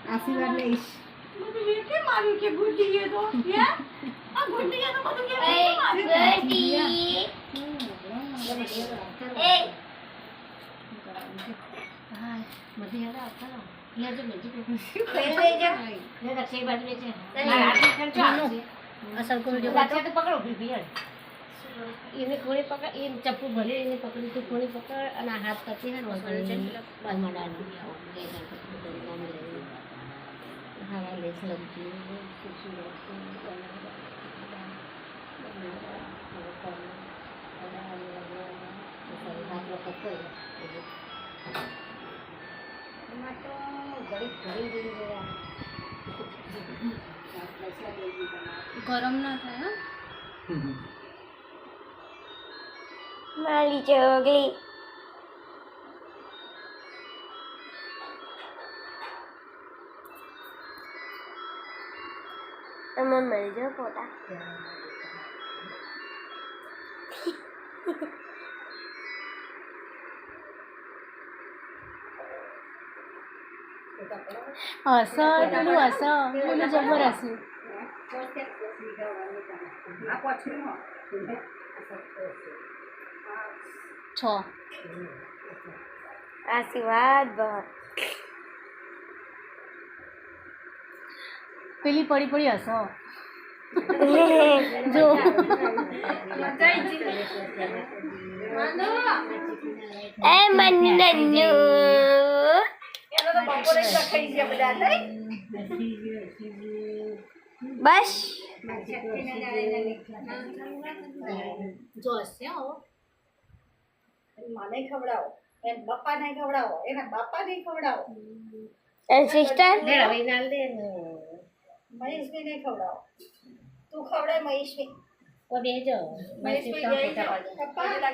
આશીર્વાદ લઈશ કે મારું કે ગુડી એ તો હે આ ગુડી એ તો બધું કે ગુડી એ હા મધી યાર આવતા ના યાર જો મેજી પહેલે જા ને દક્ષિણ બાજુ છે આ ખર્ચો આવશે અસલ કોણ જો પાછા તો પકડો ભીડ એને કોણી પકડ એ ચપ્પુ ભલે એને પકડી તો કોણી પકડ અને હાથ કાચી હે વગર છે બાજમાં ડાળી હા લે સલમજી ગરમ ના થાય મારી ચોગલી તમે મળજો ફોટા પેલું જબર હશે છ આશીર્વાદ બહર પેલી પડી પડી હસો જો એ મન્નુ બસ જો હશે હો મને ખવડાવો એમ બાપાને ખવડાવો એના બાપાને ખવડાવો એ સિસ્ટર લે હવે નાલ દે મહેશભાઈને ખવડાવો તું ખવડાય મહેશભાઈ ઓ બેજો મહેશભાઈ પપ્પા